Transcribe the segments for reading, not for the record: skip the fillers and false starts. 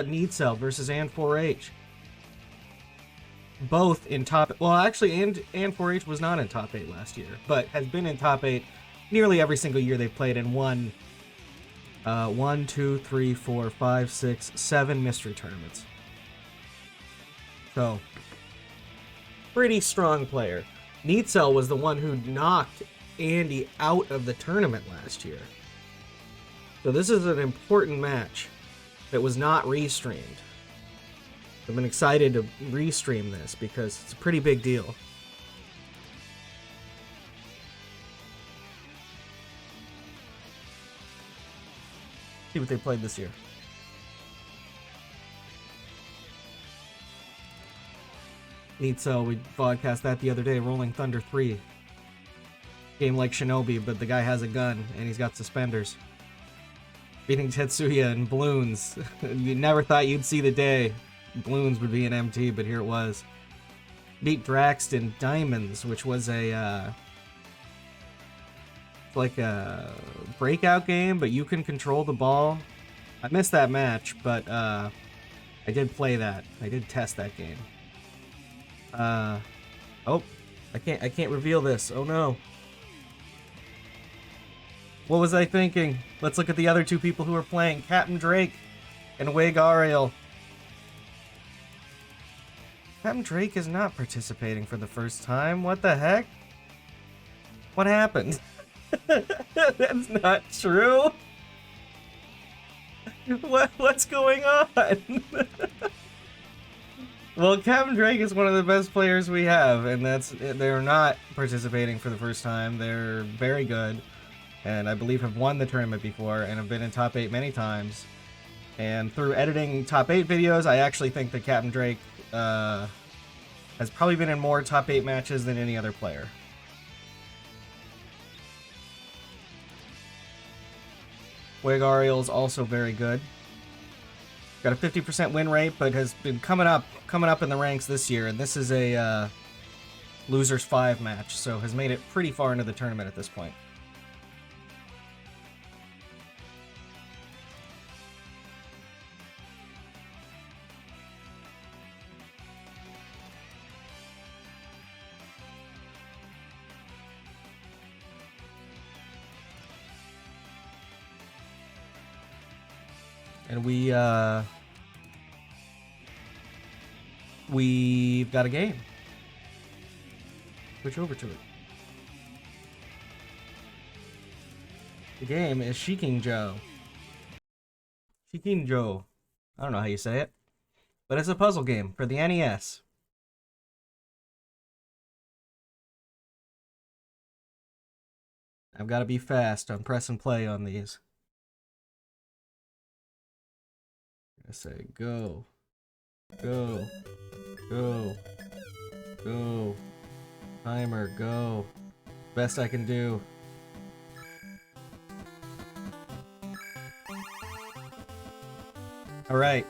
Neetsel versus AND4H. Both in top... Well, actually, AND4H was not in top 8 last year, but has been in top 8 nearly every single year they've played and won 1, 2, 3, 4, 5, 6, 7 mystery tournaments. So, pretty strong player. Neetsel was the one who knocked Andy out of the tournament last year. So this is an important match that was not restreamed. I've been excited to restream this because it's a pretty big deal. See what they played this year. Neetsel, we vodcast that the other day, Rolling Thunder 3. Game like Shinobi, but the guy has a gun and he's got suspenders. Beating Tetsuya and Bloons. You never thought you'd see the day Bloons would be an MT, but here it was. Beat Draxton Diamonds, which was a like a breakout game, but you can control the ball. I missed that match, but I did play that. I did test that game. Oh, I can't reveal this. Oh no. What was I thinking? Let's look at the other two people who are playing. CapnDrake and JuegAriel. CapnDrake is not participating for the first time. What the heck? What happened? That's not true. What's going on? Well, CapnDrake is one of the best players we have, and they're not participating for the first time. They're very good, and I believe have won the tournament before and have been in top 8 many times. And through editing top 8 videos, I actually think that CapnDrake has probably been in more top 8 matches than any other player. JuegAriel is also very good. Got a 50% win rate, but has been coming up in the ranks this year, and this is a losers 5 match, so has made it pretty far into the tournament at this point. And we've got a game. Switch over to it. The game is Shikinjou. Shikinjou. I don't know how you say it, but it's a puzzle game for the NES. I've got to be fast on press and play on these. I say go, go, go, go, timer, go, best I can do. Alright.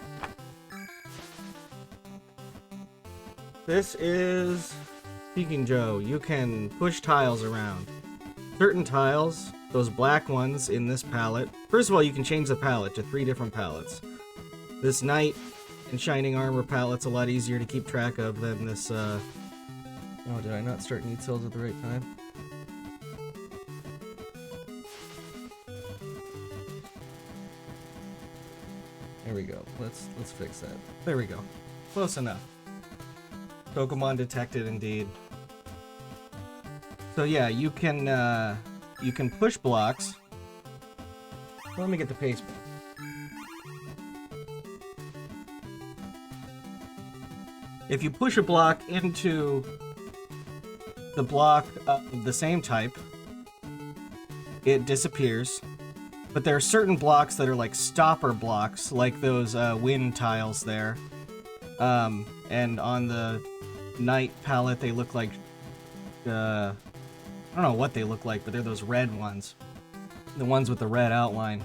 This is Shikinjou. You can push tiles around. Certain tiles, those black ones in this palette. First of all, you can change the palette to 3 different palettes. This Knight and Shining Armor palette's a lot easier to keep track of than this, Oh, did I not start Neetsels at the right time? There we go. Let's fix that. There we go. Close enough. Pokemon detected, indeed. So yeah, you can push blocks. Let me get the pace back. If you push a block into the block of the same type, it disappears. But there are certain blocks that are like stopper blocks, like those wind tiles there. And on the Knight palette, they look like... I don't know what they look like, but they're those red ones. The ones with the red outline.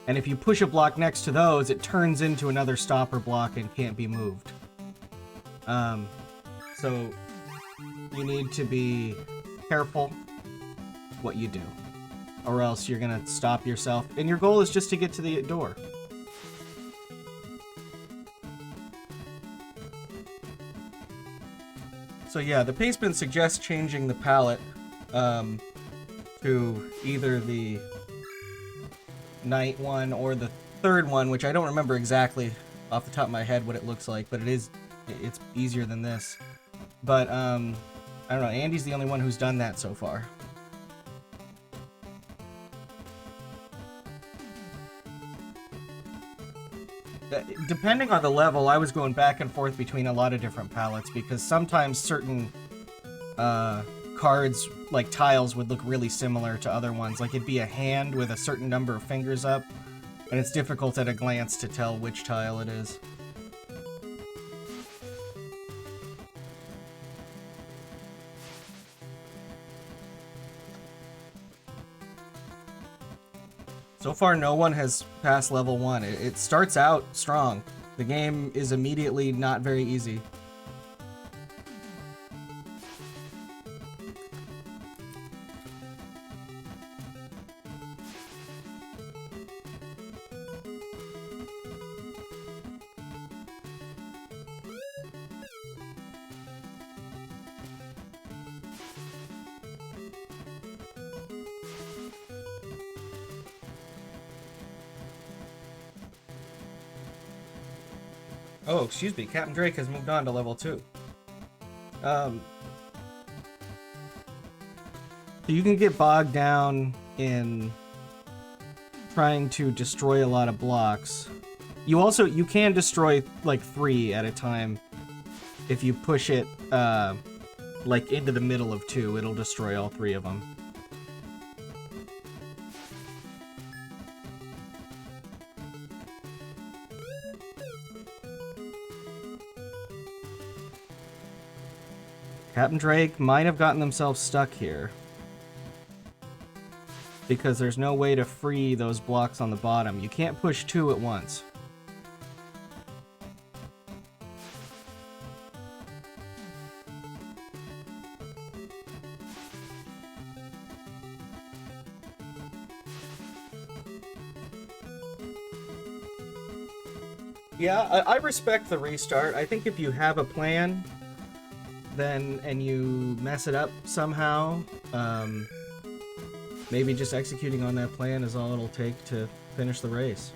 And if you push a block next to those, it turns into another stopper block and can't be moved. So you need to be careful what you do, or else you're gonna stop yourself. And your goal is just to get to the door. So yeah, the pastebin suggests changing the palette to either the night one or the third one, which I don't remember exactly off the top of my head what it looks like, but it's easier than this. But I don't know, Andy's the only one who's done that so far. Depending on the level, I was going back and forth between a lot of different palettes, because sometimes certain cards, like tiles, would look really similar to other ones. Like it'd be a hand with a certain number of fingers up, and it's difficult at a glance to tell which tile it is. So far, no one has passed level 1. It starts out strong. The game is immediately not very easy. Oh, excuse me, CapnDrake has moved on to level 2. So you can get bogged down in trying to destroy a lot of blocks. You can destroy like 3 at a time. If you push it like into the middle of 2, it'll destroy all 3 of them. CapnDrake might have gotten themselves stuck here, because there's no way to free those blocks on the bottom. You can't push 2 at once. Yeah, I respect the restart. I think if you have a plan, and you mess it up somehow, maybe just executing on that plan is all it'll take to finish the race.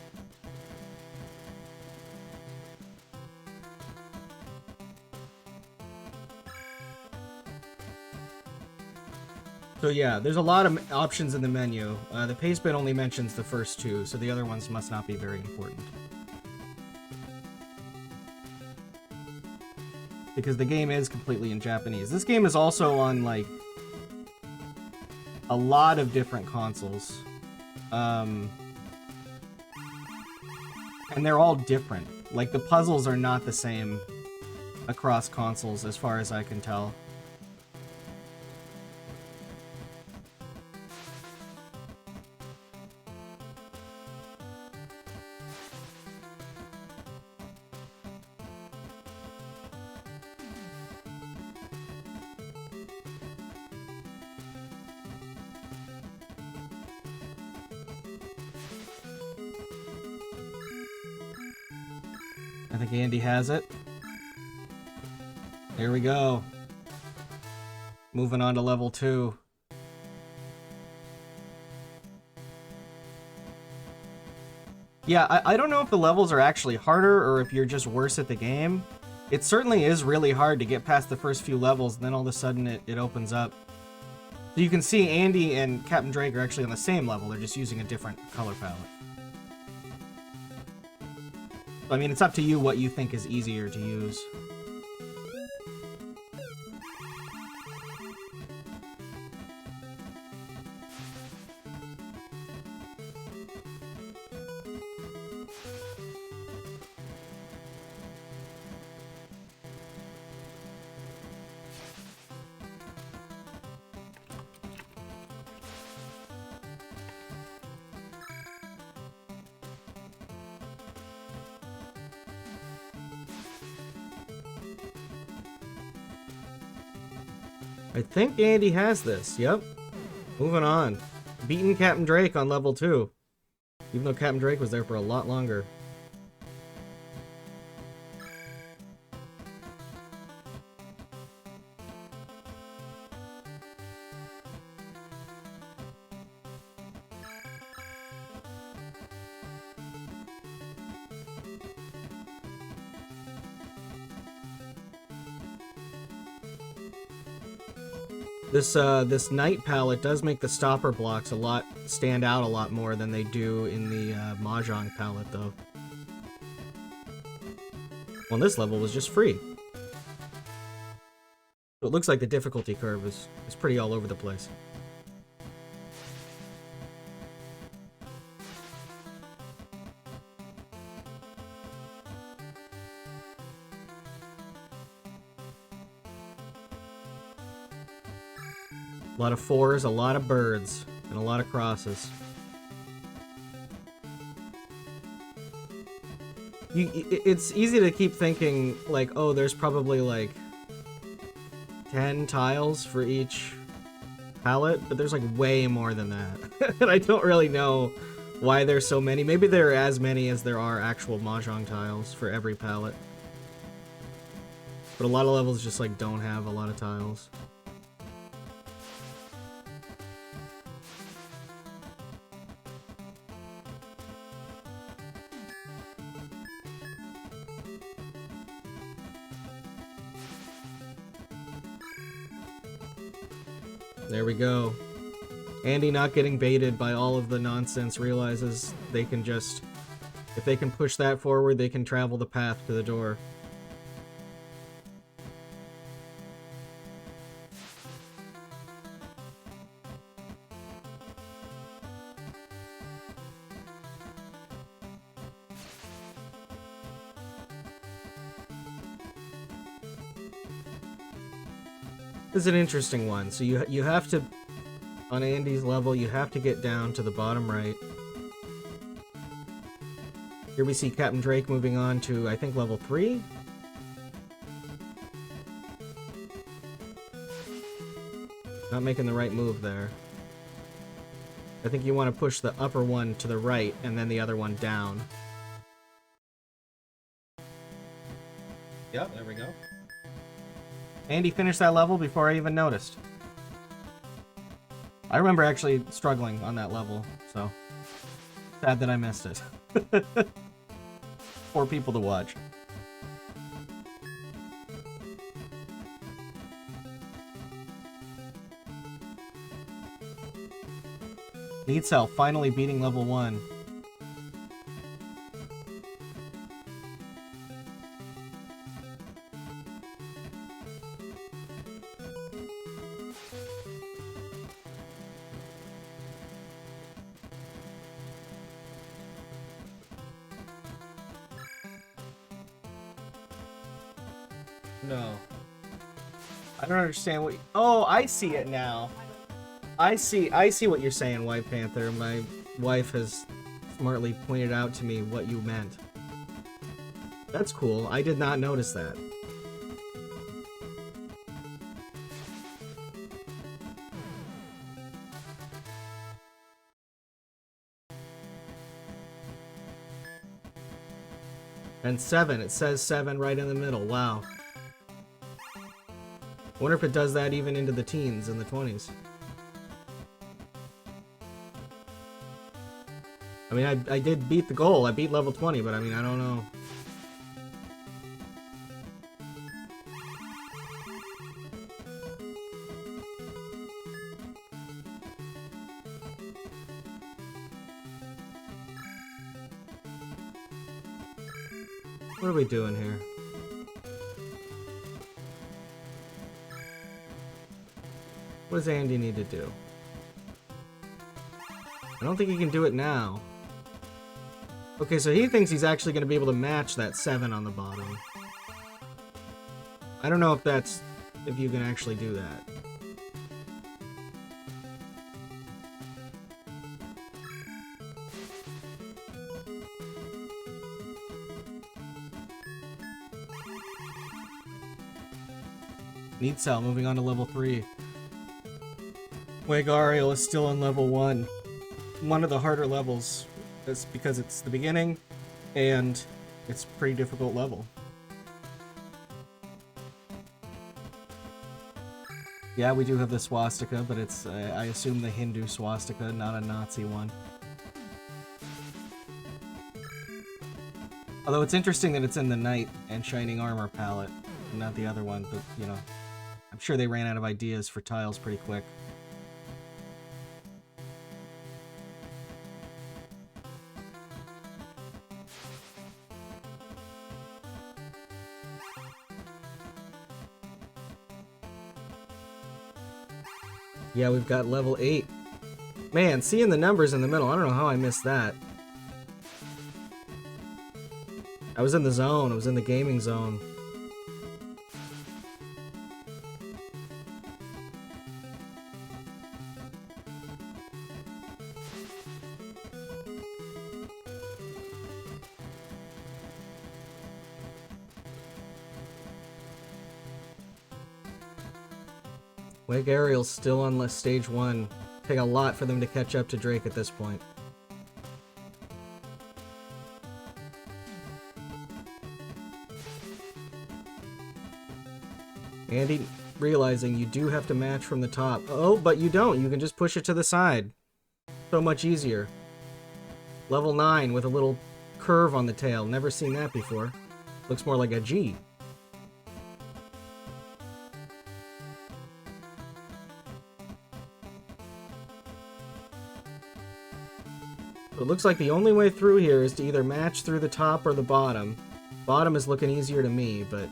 So yeah, there's a lot of options in the menu. The pastebin only mentions the first 2, so the other ones must not be very important. Because the game is completely in Japanese. This game is also on, like, a lot of different consoles. And they're all different. Like, the puzzles are not the same across consoles, as far as I can tell. I think Andy has it. Here we go. Moving on to level 2. Yeah, I don't know if the levels are actually harder or if you're just worse at the game. It certainly is really hard to get past the first few levels, and then all of a sudden it opens up. So you can see Andy and CapnDrake are actually on the same level, they're just using a different color palette. I mean, it's up to you what you think is easier to use. I think Andy has this. Yep. Moving on. Beating CapnDrake on level 2. Even though CapnDrake was there for a lot longer. This night palette does make the stopper blocks stand out a lot more than they do in the Mahjong palette, though. Well, this level was just free. So it looks like the difficulty curve is pretty all over the place. A lot of fours, a lot of birds, and a lot of crosses. It's easy to keep thinking, like, oh, there's probably, like, 10 tiles for each palette, but there's, like, way more than that. And I don't really know why there's so many. Maybe there are as many as there are actual Mahjong tiles for every palette. But a lot of levels just, like, don't have a lot of tiles. There we go. Andy, not getting baited by all of the nonsense, realizes they can just... if they can push that forward, they can travel the path to the door. This is an interesting one. So you have to, on Andy's level, you have to get down to the bottom right. Here we see CapnDrake moving on to, I think, level 3? Not making the right move there. I think you want to push the upper one to the right, and then the other one down. Yep, there we go. Andy finished that level before I even noticed. I remember actually struggling on that level, so sad that I missed it. 4 people to watch. Neetsel finally beating level 1. No. I don't understand what... Oh, I see it now. I see what you're saying, White Panther. My wife has smartly pointed out to me what you meant. That's cool. I did not notice that. And 7. It says 7 right in the middle. Wow. Wonder if it does that even into the teens and the 20s. I mean, I did beat the goal. I beat level 20, but I mean, I don't know. What are we doing here? What does Andy need to do? I don't think he can do it now. Okay, so he thinks he's actually going to be able to match that 7 on the bottom. I don't know if you can actually do that. Neetsel moving on to level 3. JuegAriel is still on level 1. One of the harder levels. That's because it's the beginning, and it's a pretty difficult level. Yeah, we do have the swastika, but it's, I assume, the Hindu swastika, not a Nazi one. Although it's interesting that it's in the Knight and Shining Armor palette, and not the other one, but, you know, I'm sure they ran out of ideas for tiles pretty quick. Yeah, we've got level 8. Man, seeing the numbers in the middle, I don't know how I missed that. I was in the zone, I was in the gaming zone. JuegAriel's still on stage 1. Take a lot for them to catch up to Drake at this point. Andy realizing you do have to match from the top. Oh, but you don't. You can just push it to the side. So much easier. Level 9 with a little curve on the tail. Never seen that before. Looks more like a G. It looks like the only way through here is to either match through the top or the bottom. Bottom is looking easier to me, but...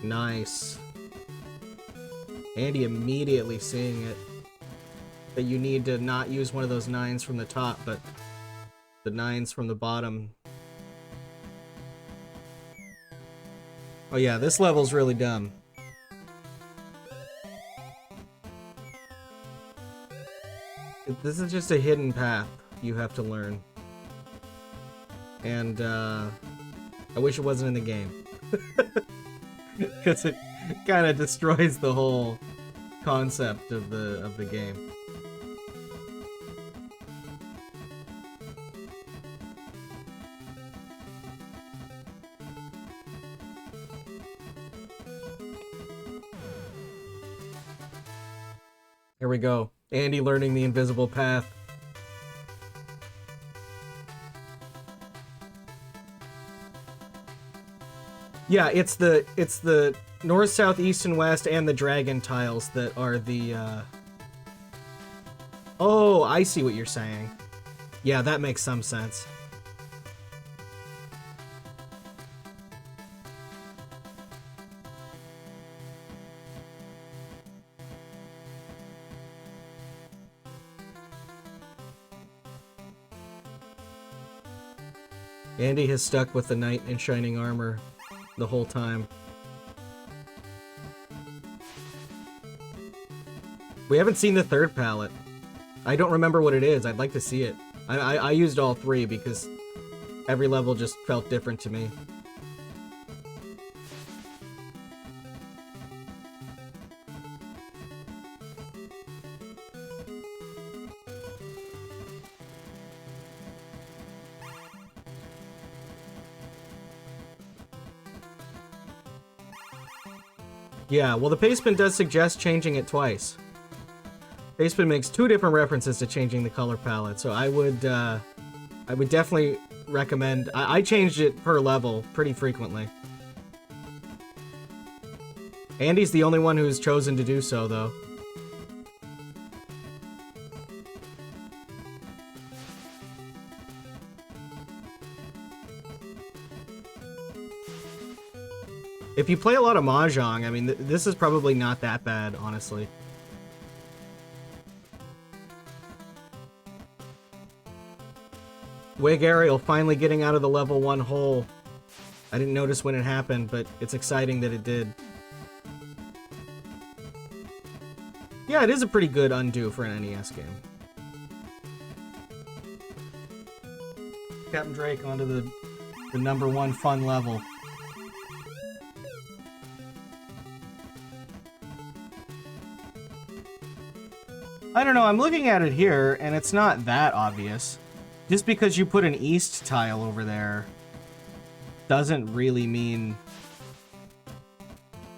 Nice. Andy immediately seeing it. That you need to not use one of those 9s from the top, but the 9s from the bottom. Oh yeah, this level's really dumb. This is just a hidden path you have to learn. And, I wish it wasn't in the game. Because it kind of destroys the whole concept of the game. Here we go. Andy learning the invisible path. Yeah, it's the north, south, east, and west, and the dragon tiles that are the, Oh, I see what you're saying. Yeah, that makes some sense. Andy has stuck with the knight in shining armor the whole time. We haven't seen the third palette. I don't remember what it is. I'd like to see it. I used all 3 because every level just felt different to me. Yeah, well, the Paceman does suggest changing it twice. Paceman makes 2 different references to changing the color palette, so I would definitely recommend... I changed it per level pretty frequently. Andy's the only one who's chosen to do so, though. If you play a lot of Mahjong, I mean, this is probably not that bad, honestly. JuegAriel finally getting out of the level 1 hole. I didn't notice when it happened, but it's exciting that it did. Yeah, it is a pretty good undo for an NES game. CapnDrake onto the #1 fun level. I don't know, I'm looking at it here, and it's not that obvious. Just because you put an east tile over there doesn't really mean...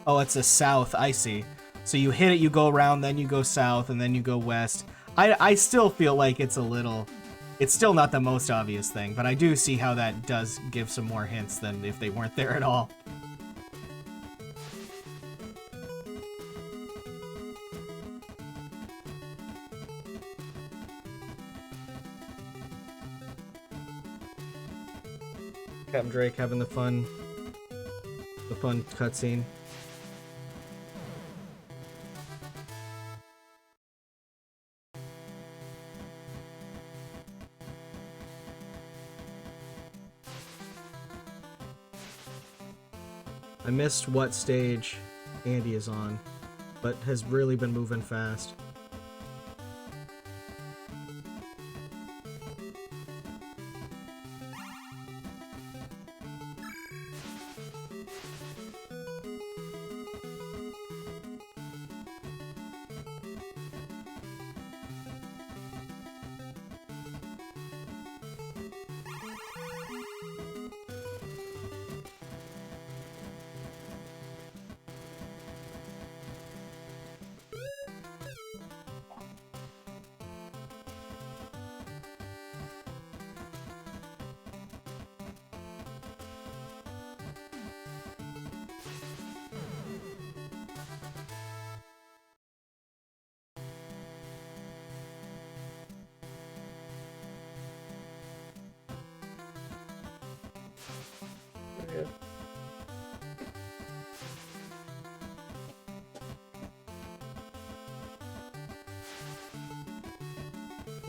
Oh, it's a south, I see. So you hit it, you go around, then you go south, and then you go west. I still feel like it's a little It's still not the most obvious thing, but I do see how that does give some more hints than if they weren't there at all. CapnDrake having the fun cutscene. I missed what stage Andy is on, but has really been moving fast.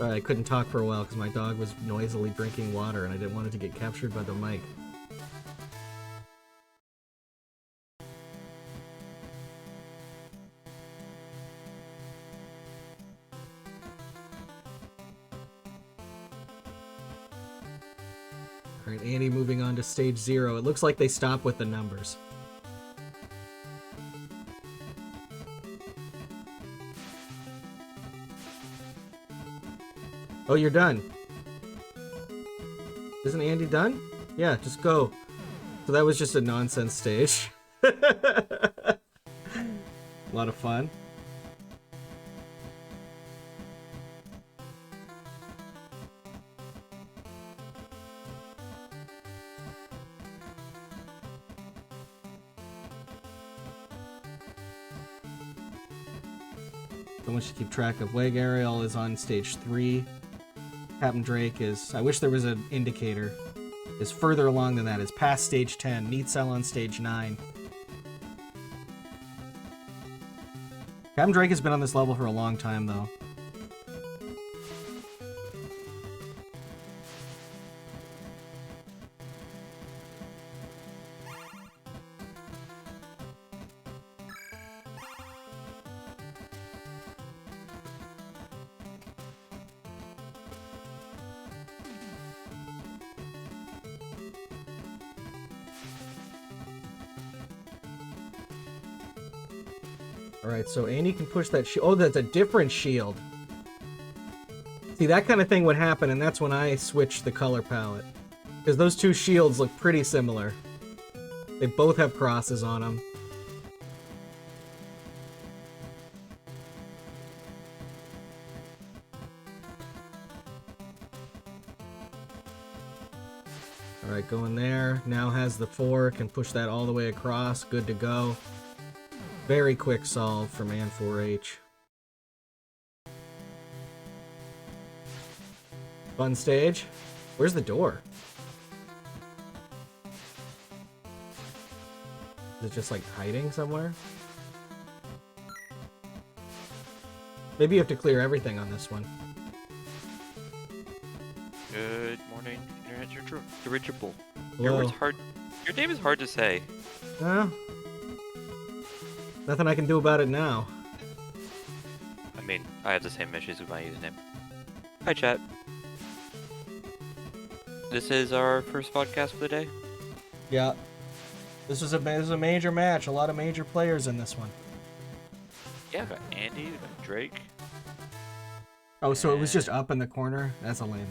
I couldn't talk for a while because my dog was noisily drinking water and I didn't want it to get captured by the mic. Alright, Andy moving on to stage 0. It looks like they stop with the numbers. Oh, you're done. Isn't Andy done? Yeah, just go. So that was just a nonsense stage. A lot of fun. Someone should keep track of. JuegAriel is on stage 3. CapnDrake is, I wish there was an indicator, is further along than that, is past stage 10. Neetsel on stage 9. CapnDrake has been on this level for a long time, though. Alright, so Andy can push that shield. Oh, that's a different shield. See, that kind of thing would happen, and that's when I switched the color palette. Because those two shields look pretty similar. They both have crosses on them. Alright, going there. Now has the 4, can push that all the way across. Good to go. Very quick solve from AND4H. Fun stage. Where's the door? Is it just like hiding somewhere? Maybe you have to clear everything on this one. Good morning, Internet Dirigible. Hello. Your word's hard. Your name is hard to say. Nothing I can do about it now. I mean, I have the same issues with my username. Hi, chat. This is our first podcast for the day. Yeah. This was a major match. A lot of major players in this one. Yeah, we got Andy, we got Drake. Oh, so it was just up in the corner? That's a lame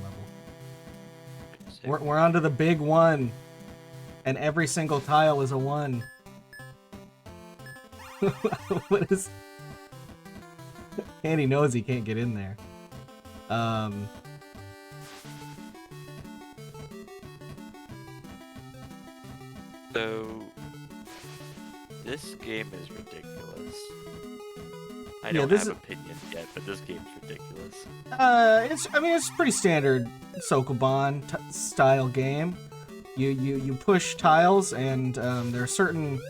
level. We're on to the big one. And every single tile is a 1. What is... Andy knows he can't get in there. So this game is ridiculous. I Yeah, don't this have opinions yet, but this game's ridiculous. It's pretty standard Sokoban style game. You push tiles, and there are certain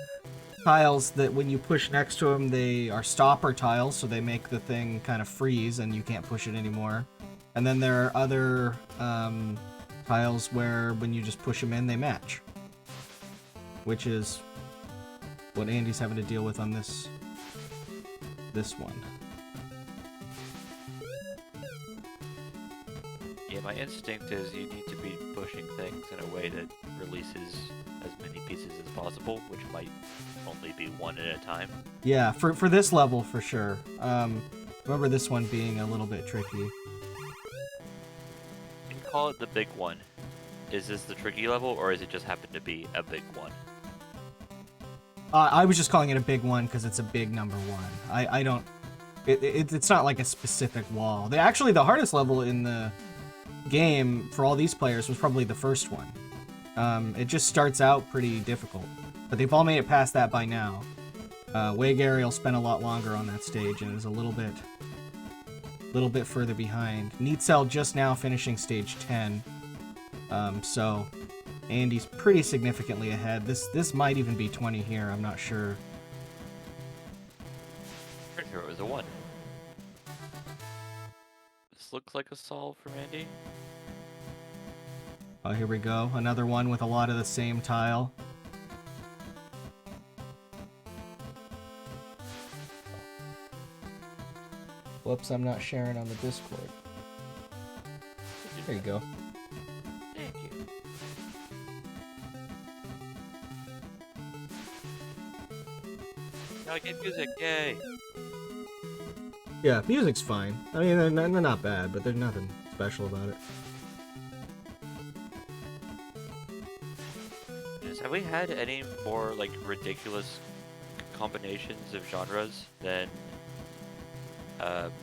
tiles that when you push next to them, they are stopper tiles, so they make the thing kind of freeze, and you can't push it anymore. And then there are other tiles where when you just push them in, they match, which is what Andy's having to deal with on this one. Yeah, my instinct is you need to be pushing things in a way that releases as many pieces as possible, which might only be one at a time. Yeah, for this level, for sure. Remember this one being a little bit tricky. You can call it the big one. Is this the tricky level, or is it just happen to be a big one? I was just calling it a big one because it's a big number one. I don't... It's not like a specific wall. Actually, the hardest level in the game for all these players was probably the first one. It just starts out pretty difficult, but they've all made it past that by now. JuegAriel spent a lot longer on that stage and is a little bit further behind. Neetsel just now finishing stage 10, so Andy's pretty significantly ahead. This might even be 20 here, I'm not sure. Pretty sure it was a 1. This looks like a solve from Andy. Oh, here we go. Another one with a lot of the same tile. Whoops, I'm not sharing on the Discord. There you go. Thank you. Now I get music, yay! Yeah, music's fine. I mean, they're not bad, but there's nothing special about it. Have we had any more, like, ridiculous combinations of genres than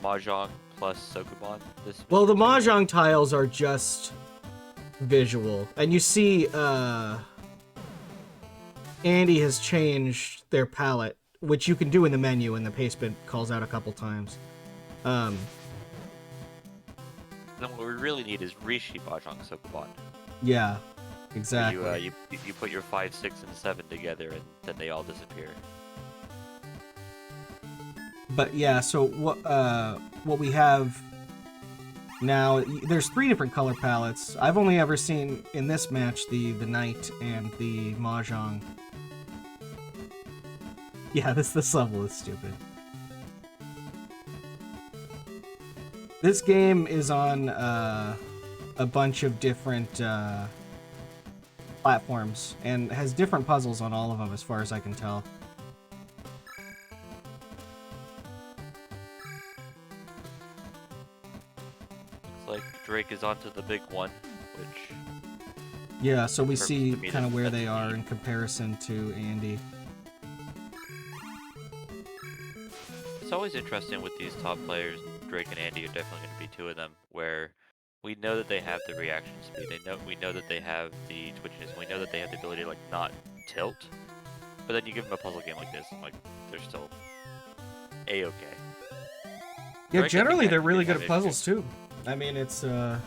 Mahjong plus Sokoban? Well, the Mahjong tiles are just visual. And you see, Andy has changed their palette, which you can do in the menu, and the pastebin calls out a couple times. Then what we really need is Rishi Mahjong Sokoban. Yeah, exactly. You put your 5, 6, and 7 together, and then they all disappear. But yeah, so what we have now, there's 3 different color palettes. I've only ever seen in this match the Knight and the Mahjong. Yeah, this level is stupid. This game is on a bunch of different platforms and has different puzzles on all of them, as far as I can tell. Looks like Drake is onto the big one, which... Yeah, so we Purpose see to me kind of that- where that's they are neat. in comparison to Andy. It's always interesting with these top players. Drake and Andy are definitely going to be 2 of them, where we know that they have the reaction speed. We know that they have the twitchiness. We know that they have the ability to, like, not tilt. But then you give them a puzzle game like this, and, like, they're still a-okay. Yeah, Drake, I generally think, they're really have good at issues. puzzles too. I mean, it's Oh,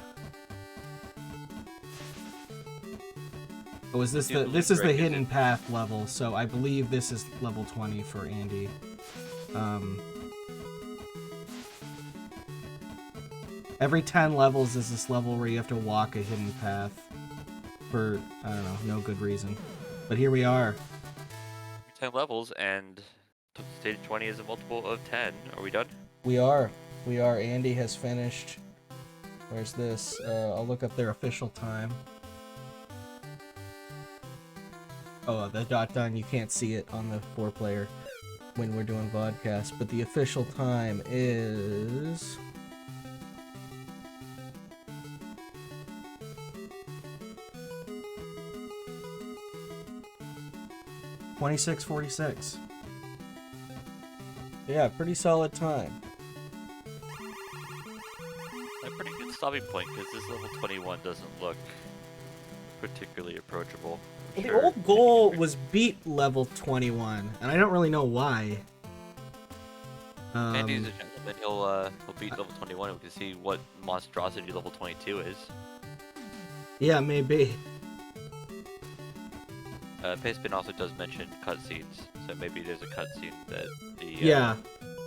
is this Do you the this believe is the Drake is hidden in- path level? So I believe this is level 20 for Andy. Every 10 levels is this level where you have to walk a hidden path for, I don't know, no good reason. But here we are. 10 levels, and stage 20 is a multiple of 10. Are we done? We are. We are. Andy has finished. Where's this? I'll look up their official time. Oh, the done, you can't see it on the 4-player when we're doing vodcast, but the official time is... $26:46. Yeah, pretty solid time. A pretty good stopping point, because this level 21 doesn't look particularly approachable. Well, sure. the old goal was beat level 21, and I don't really know why. Andy's a gentleman. He'll beat level 21. We can see what monstrosity level 22 is. Yeah, maybe. Pastebin also does mention cutscenes, so maybe there's a cutscene that the Yeah.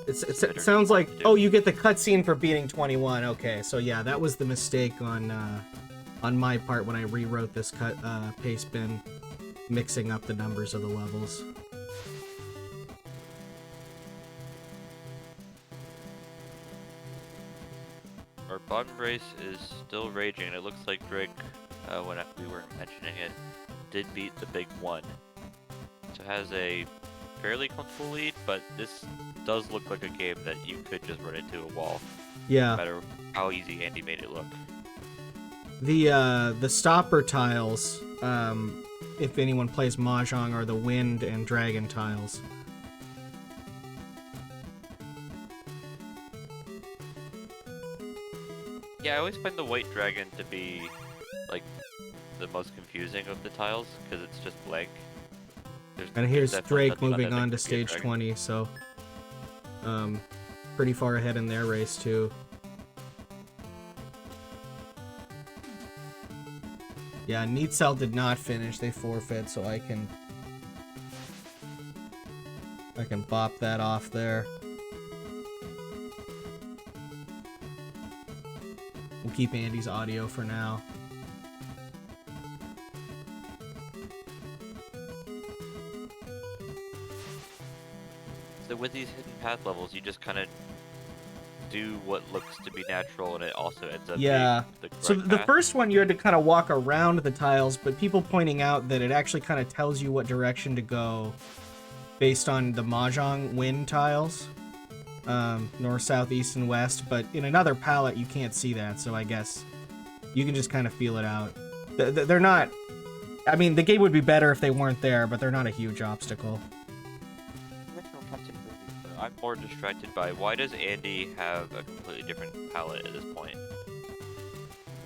It sounds like, oh, you get the cutscene for beating 21. Okay, so yeah, that was the mistake on my part when I rewrote this Pastebin, mixing up the numbers of the levels. Our bottom race is still raging, and it looks like Drake, when we weren't mentioning it, did beat the big one. So has a fairly comfortable lead, but this does look like a game that you could just run into a wall. Yeah. No matter how easy Andy made it look. The stopper tiles, if anyone plays Mahjong, are the wind and dragon tiles. Yeah, I always find the white dragon to be, like, the most confusing of the tiles, because it's just blank. And here's definitely Drake nothing on moving it that on to could be a stage dragon. 20, so pretty far ahead in their race too. Yeah, Neetsel did not finish. They forfeit, so I can bop that off there. We'll keep Andy's audio for now. So with these hidden path levels, you just kind of do what looks to be natural, and it also ends up being the correct So the path. first one you had to kind of walk around the tiles, but people pointing out that it actually kind of tells you what direction to go based on the Mahjong wind tiles. North, south, east, and west, but in another palette you can't see that, so I guess you can just kind of feel it out. They're not... I mean, the game would be better if they weren't there, but they're not a huge obstacle. I'm more distracted by why does Andy have a completely different palette at this point?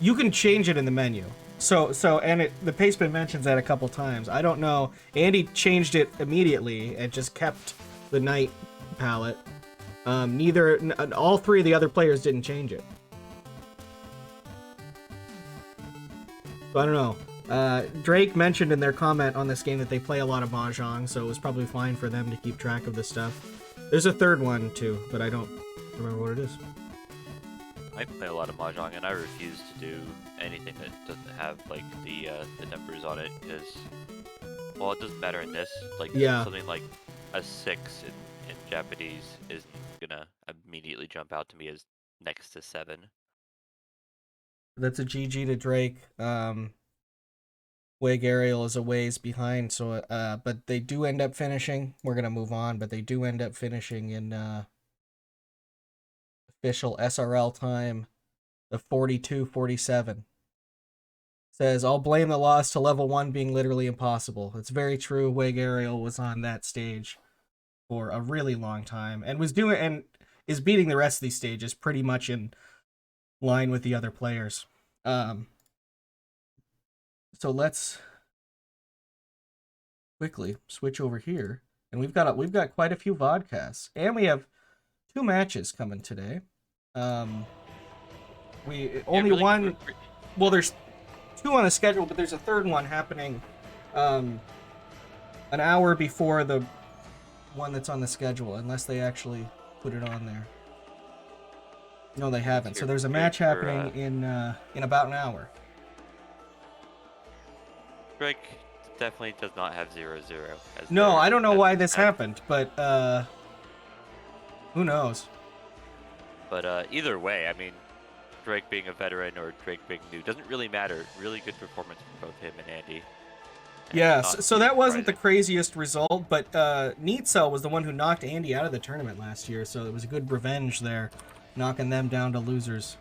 You can change it in the menu. And the Pastebin mentions that a couple times. I don't know. Andy changed it immediately and just kept the night palette. All three of the other players didn't change it. So I don't know. Drake mentioned in their comment on this game that they play a lot of Mahjong, so it was probably fine for them to keep track of this stuff. There's a third one too, but I don't remember what it is. I play a lot of Mahjong, and I refuse to do anything that doesn't have like the numbers on it, because well, it doesn't matter in this. Like something like a 6 in Japanese isn't gonna immediately jump out to me as next to 7. That's a GG to Drake. JuegAriel is a ways behind, so but they do end up finishing. We're gonna move on, but they do end up finishing in official SRL time of 42:47. Says, I'll blame the loss to level 1 being literally impossible. It's very true. JuegAriel was on that stage for a really long time and is beating the rest of these stages pretty much in line with the other players. So let's quickly switch over here, and we've got quite a few vodcasts, and we have 2 matches coming today. Well, there's 2 on the schedule, but there's a third one happening an hour before the one that's on the schedule, unless they actually put it on there. No, they haven't. So there's a match happening in about an hour. Drake definitely does not have 0-0. No, I don't know why this happened, but who knows? But either way, I mean, Drake being a veteran or Drake being new doesn't really matter. Really good performance from both him and Andy. Yeah, so that wasn't the craziest result, but Neetsel was the one who knocked Andy out of the tournament last year, so it was a good revenge there, knocking them down to losers.